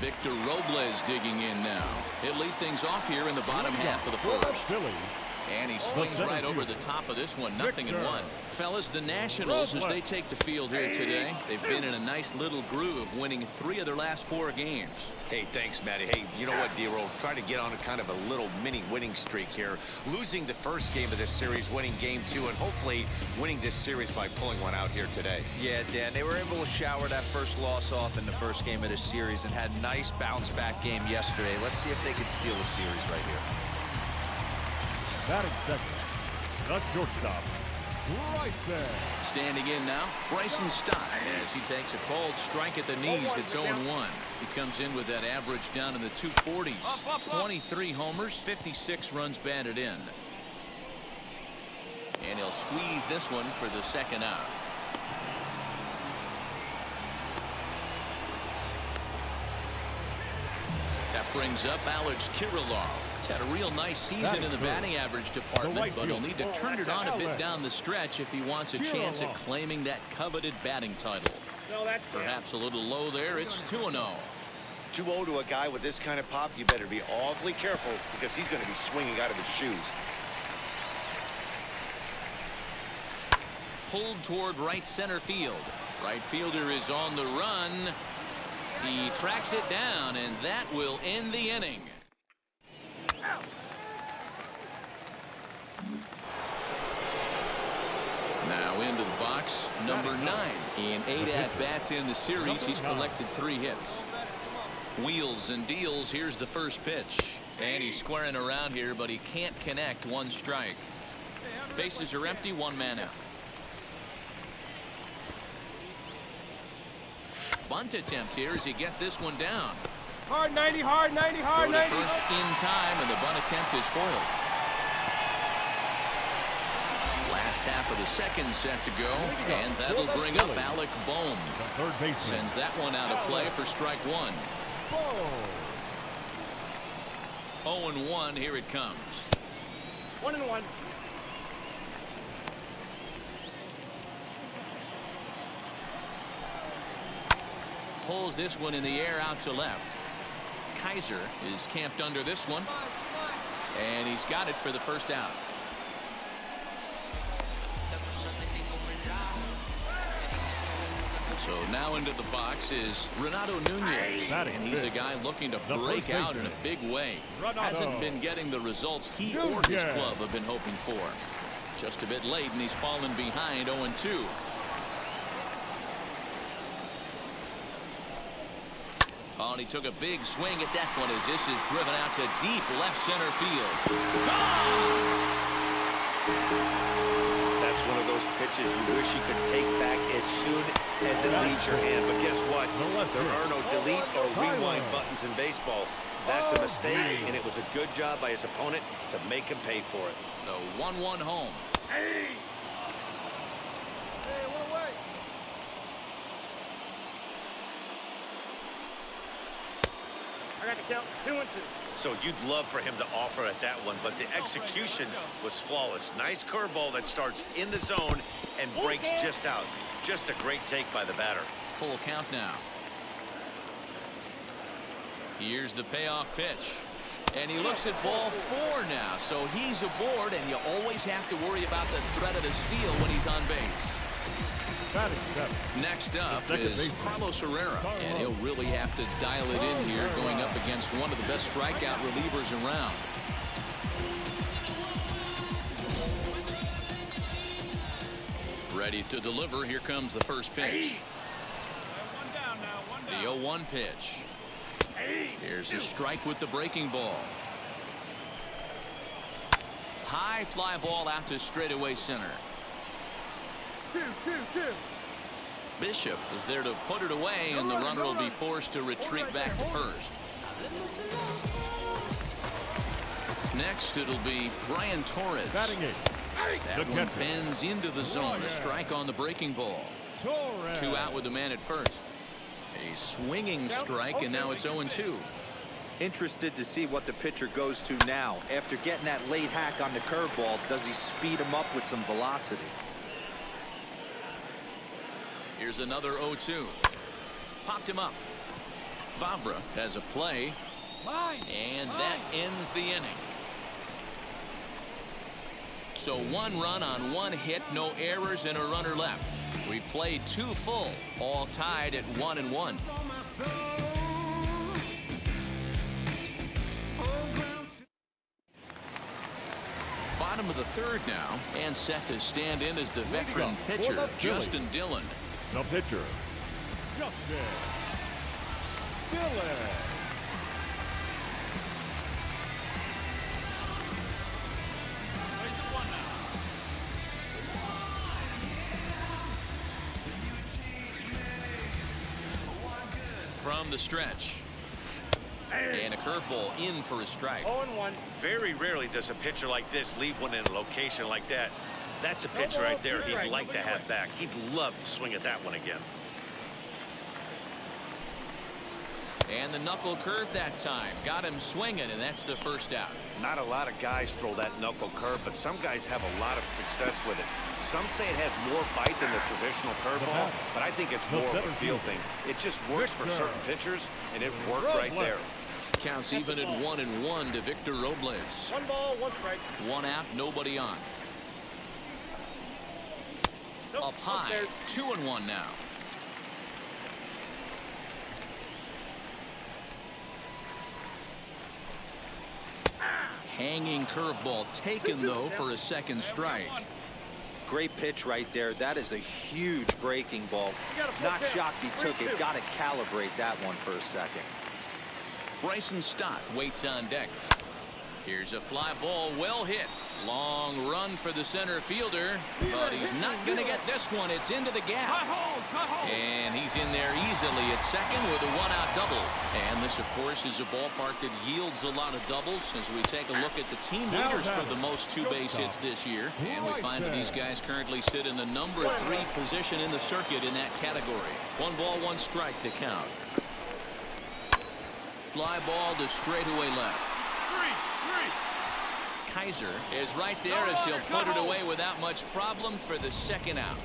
Victor Robles digging in now. He'll lead things off here in the bottom half of the first. And he swings right over the top of this one. 0-1. Fellas, the Nationals, as they take the field here today, they've been in a nice little groove, winning 3 of their last 4 games. Hey, thanks, Matty. Hey, you know what, D-Roll? Try to get on a kind of a little mini winning streak here. Losing the first game of this series, winning game 2, and hopefully winning this series by pulling one out here today. Yeah, Dan, they were able to shower that first loss off in the first game of this series and had a nice bounce-back game yesterday. Let's see if they can steal the series right here. Batting second, the shortstop, right there. Standing in now, Bryson Stott, as he takes a called strike at the knees. It's 0-1. He comes in with that average down in the 240s. 23 homers, 56 runs batted in. And he'll squeeze this one for the second out. That brings up Alex Kiraloff. He's had a real nice season in the batting average department, but he'll need to turn it on a bit down the stretch if he wants a chance at claiming that coveted batting title. Perhaps a little low there. It's 2-0. 2-0 to a guy with this kind of pop, you better be awfully careful because he's going to be swinging out of his shoes. Pulled toward right center field. Right fielder is on the run. He tracks it down, and that will end the inning. Now into the box, number 9. In 8 at-bats in the series, he's collected 3 hits. Wheels and deals. Here's the first pitch. And he's squaring around here, but he can't connect. 1 strike. Bases are empty, 1 man out. Bunt attempt here as he gets this one down. Hard 90, hard 90, hard 90. First in time, and the bunt attempt is foiled. Last half of the second set to go, and that'll bring up Alec Bohm. Sends that one out of play for strike 1. 0-1, here it comes. 1-1. Pulls this one in the air out to left. Kaiser is camped under this one, and he's got it for the first out. So now into the box is Renato Nunez, and he's a guy looking to break out in a big way. Hasn't been getting the results he or his club have been hoping for. Just a bit late, and he's fallen behind 0-2. Oh, and he took a big swing at that one as this is driven out to deep left center field. Gone! That's one of those pitches you wish you could take back as soon as it leaves your hand. But guess what? There are no delete or rewind buttons in baseball. That's a mistake, and it was a good job by his opponent to make him pay for it. The 1-1 home. Hey! Hey, one away. I got the count. 2-2. So you'd love for him to offer at that one, but the execution was flawless. Nice curveball that starts in the zone and breaks just out. Just a great take by the batter. Full count now. Here's the payoff pitch. And he looks at ball 4 now. So he's aboard, and you always have to worry about the threat of the steal when he's on base. Next up is Carlos Herrera, and he'll really have to dial it in here going up against one of the best strikeout relievers around. Ready to deliver. Here comes the first pitch. The 0-1 pitch. Here's a strike with the breaking ball. High fly ball out to straightaway center. 2-2. Bishop is there to put it away, and the runner will be forced to retreat back to first. Next, it'll be Brian Torres. That one bends into the zone. A strike on the breaking ball. 2 out with the man at first. A swinging strike, and now it's 0-2. Interested to see what the pitcher goes to now. After getting that late hack on the curveball, does he speed him up with some velocity? Here's another 0-2. Popped him up. Favre has a play. And that ends the inning. So 1 run on 1 hit, no errors, and a runner left. We played 2 full, all tied at 1-1. Bottom of the 3rd now, and set to stand in as the veteran pitcher, Justin Dillon. The pitcher, Justin Dillon. From the stretch. And a curveball in for a strike. 0-1. Very rarely does a pitcher like this leave one in a location like that. That's a pitch right there he'd like to have back. He'd love to swing at that one again. And the knuckle curve that time. Got him swinging, and that's the first out. Not a lot of guys throw that knuckle curve, but some guys have a lot of success with it. Some say it has more bite than the traditional curveball, but I think it's more of a feel thing. It just works for certain pitchers, and it worked right there. Counts even at 1-1 to Victor Robles. 1 ball, 1 strike. 1 out, nobody on. Up high, 2-1 now. Hanging curveball taken, though, for a 2nd strike. Great pitch right there. That is a huge breaking ball. Not shocked he took it. Got to calibrate that one for a second. Bryson Stott waits on deck. Here's a fly ball, well hit. Long run for the center fielder, but he's not going to get this one. It's into the gap. And he's in there easily at second with a 1-out double. And this, of course, is a ballpark that yields a lot of doubles as we take a look at the team leaders for the most 2 base hits this year. And we find that these guys currently sit in the number 3 position in the circuit in that category. 1 ball, 1 strike to count. Fly ball to straightaway left. Kaiser is right there as he'll put it away without much problem for the 2nd out.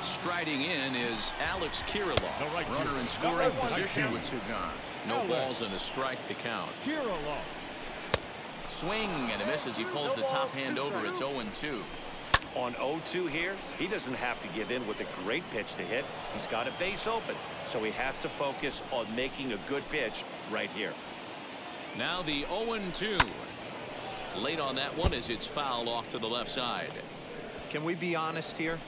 Striding in is Alex Kiraloff, runner in scoring position with 2 gone. No balls and a strike to count. Kiraloff. Swing and a miss as he pulls the top hand over. It's 0-2. On 0-2 here, he doesn't have to give in with a great pitch to hit. He's got a base open, so he has to focus on making a good pitch right here. Now the 0-2. Late on that one as it's fouled off to the left side. Can we be honest here?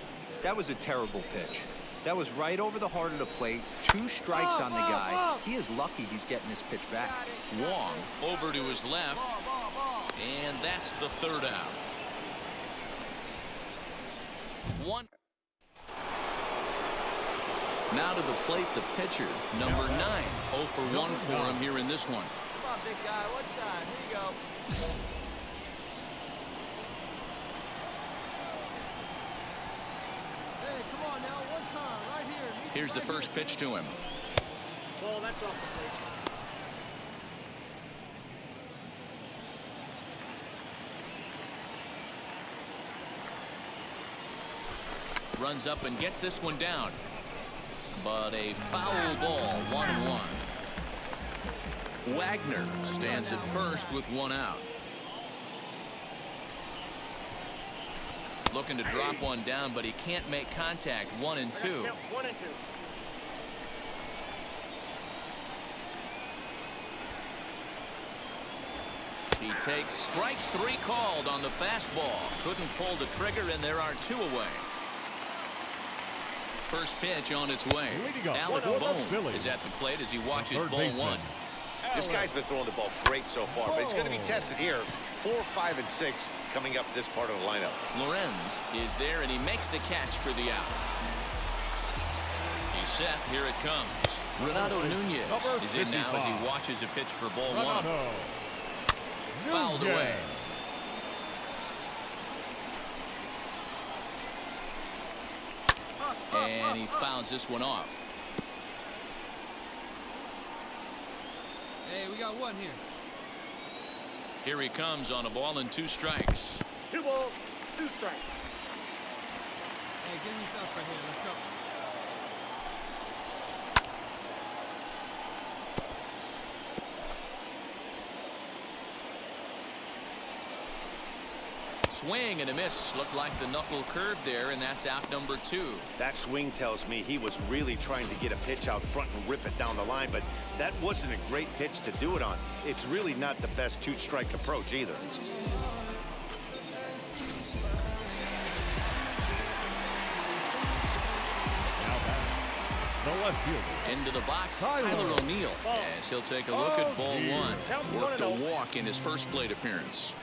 That was a terrible pitch. That was right over the heart of the plate. 2 strikes on the guy. He is lucky he's getting this pitch back. Wong over to his left, and that's the 3rd out. 1. Now to the plate, the pitcher, number 9. 0 for 1 for him here in this one. Come on, big guy. One time. Here you go. Hey, come on now. One time. Right here. Here's the first pitch to him. Ball, that's off the plate. Runs up and gets this one down. But a foul ball, 1-1. Wagner stands at first with 1 out. Looking to drop one down, but he can't make contact. 1-2. 1-2. He takes strike 3 called on the fastball. Couldn't pull the trigger, and there are 2 away. First pitch on its way. Alec Bohm is at the plate as he watches ball 1. This guy's been throwing the ball great so far, but he's going to be tested here. 4, 5, and 6 coming up this part of the lineup. Lorenz is there, and he makes the catch for the out. He's set. Here it comes. Renato Nunez is in now as he watches a pitch for ball 1. Fouled away. And he fouls this one off. Hey, we got 1 here. Here he comes on a ball and 2 strikes. 2 balls, 2 strikes. Hey, give right here. Let's go. Swing and a miss. Looked like the knuckle curve there, and that's out number 2. That swing tells me he was really trying to get a pitch out front and rip it down the line, but that wasn't a great pitch to do it on. It's really not the best two-strike approach either. The left fielder. Into the box, Tyler O'Neill, as he'll take a look at ball 1. Worked a walk in his first plate appearance.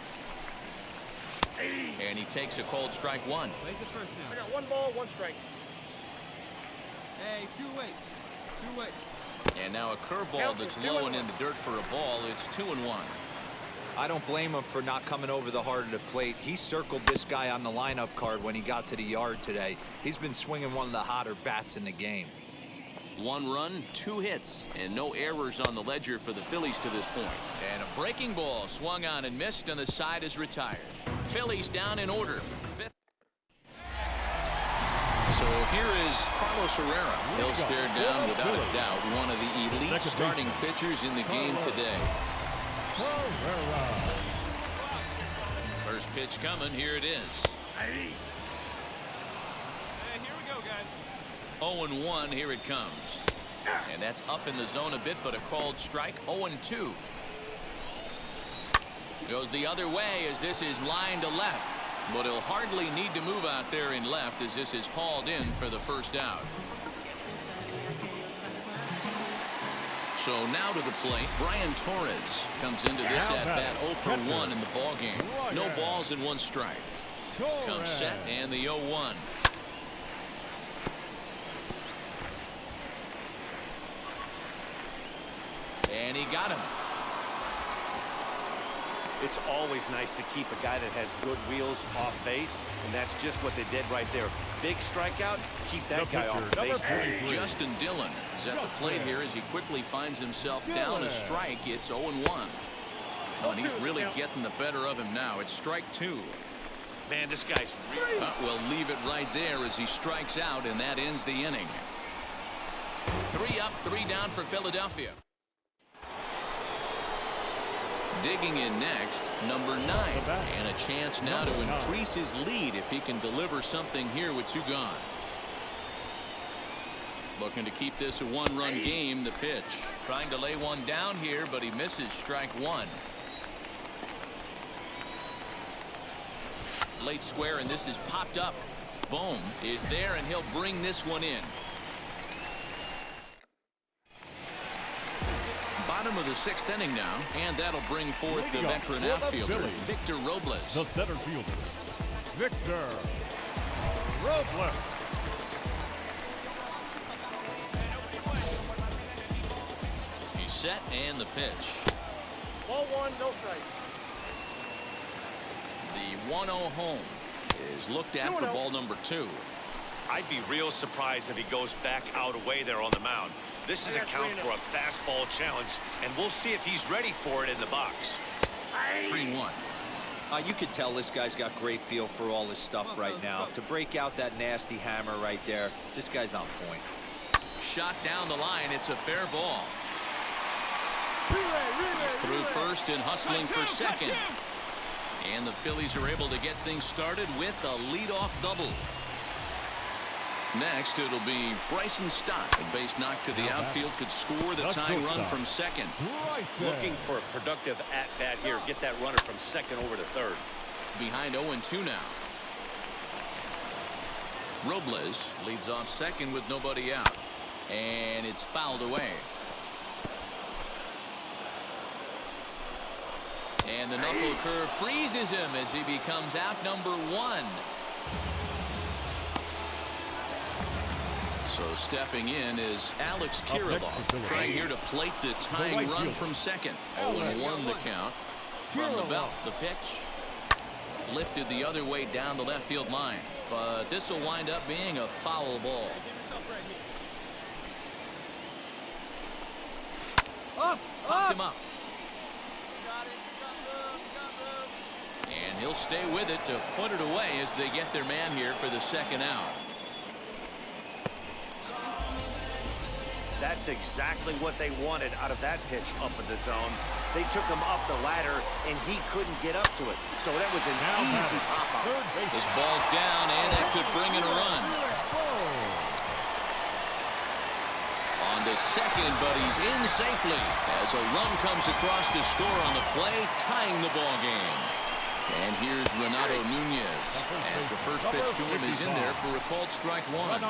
And he takes a cold strike 1. Plays it first I now. got 1 ball, 1 strike. Hey, 2-way. 2-way. And now a curveball that's low and in the dirt for a ball. It's 2-1. I don't blame him for not coming over the heart of the plate. He circled this guy on the lineup card when he got to the yard today. He's been swinging one of the hotter bats in the game. 1 run, 2 hits, and no errors on the ledger for the Phillies to this point. And a breaking ball swung on and missed, and the side is retired. Phillies down in order. 5th. So here is Carlos Herrera. He'll stare down without a doubt one of the elite starting pitchers in the game today. First pitch coming. Here it is. Hey, here we go, guys. 0-1, here it comes. And that's up in the zone a bit, but a called strike. 0-2. Goes the other way as this is lined to left. But he'll hardly need to move out there in left as this is hauled in for the first out. So now to the plate, Brian Torres comes into this at-bat 0 for 1 in the ballgame. No balls and 1 strike. Comes set and the 0-1. And he got him. It's always nice to keep a guy that has good wheels off base, and that's just what they did right there. Big strikeout, keep that guy off base. Justin Dillon is at the plate here as he quickly finds himself down a strike. It's 0-1. And he's really getting the better of him now. It's strike 2. Man, this guy's really... We'll leave it right there as he strikes out, and that ends the inning. 3 up, 3 down for Philadelphia. Digging in next, number 9, and a chance now to increase his lead if he can deliver something here with 2 gone. Looking to keep this a 1-run game. The pitch, trying to lay one down here, but he misses strike 1. Late square, and this is popped up. Bohm is there, and he'll bring this one in. Bottom of the 6th inning now, and that'll bring forth the veteran outfielder, Victor Robles. The center fielder, Victor Robles. He's set, and the pitch. Ball 1, no strike. The 1-0 home is looked at for ball number 2. I'd be real surprised if he goes back out away there on the mound. This is a count for a fastball challenge, and we'll see if he's ready for it in the box. 3-1. You could tell this guy's got great feel for all this stuff right now. To break out that nasty hammer right there, this guy's on point. Shot down the line. It's a fair ball. Through first and hustling for second. And the Phillies are able to get things started with a leadoff double. Next, it'll be Bryson Stott. A base knock to the outfield could score the tying run from second. Looking for a productive at-bat here. Get that runner from second over to third. Behind 0-2 now. Robles leads off second with nobody out. And it's fouled away. And the knuckle curve freezes him as he becomes out number 1. So stepping in is Alex Kiraloff, trying here to plate the tying run from second. 0-1 the count. From the belt, the pitch. Lifted the other way down the left field line. But this will wind up being a foul ball. Popped him up. And he'll stay with it to put it away as they get their man here for the second out. That's exactly what they wanted out of that pitch up in the zone. They took him up the ladder, and he couldn't get up to it. So that was an easy pop-up. This ball's down, and that could bring in a run. On to second, but he's in safely as a run comes across to score on the play, tying the ball game. And here's Renato Nunez as the first pitch to him is in there for a called strike one.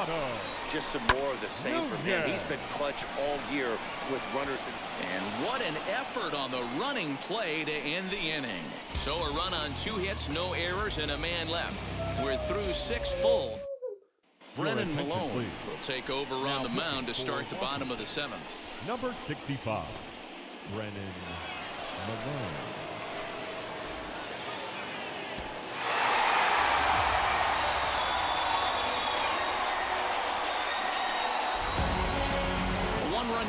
Just some more of the same from him. He's been clutch all year with runners. And what an effort on the running play to end the inning. So a run on 2 hits, no errors, and a man left. We're through 6 full. Brennan Malone will take over on the mound to start the bottom of the 7th. Number 65, Brennan Malone.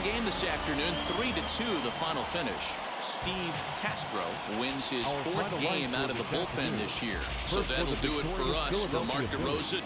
Game this afternoon, 3-2 the final finish. Steve Castro wins his 4th game out of the bullpen this year. So that'll do it for us. For Mark DeRosa,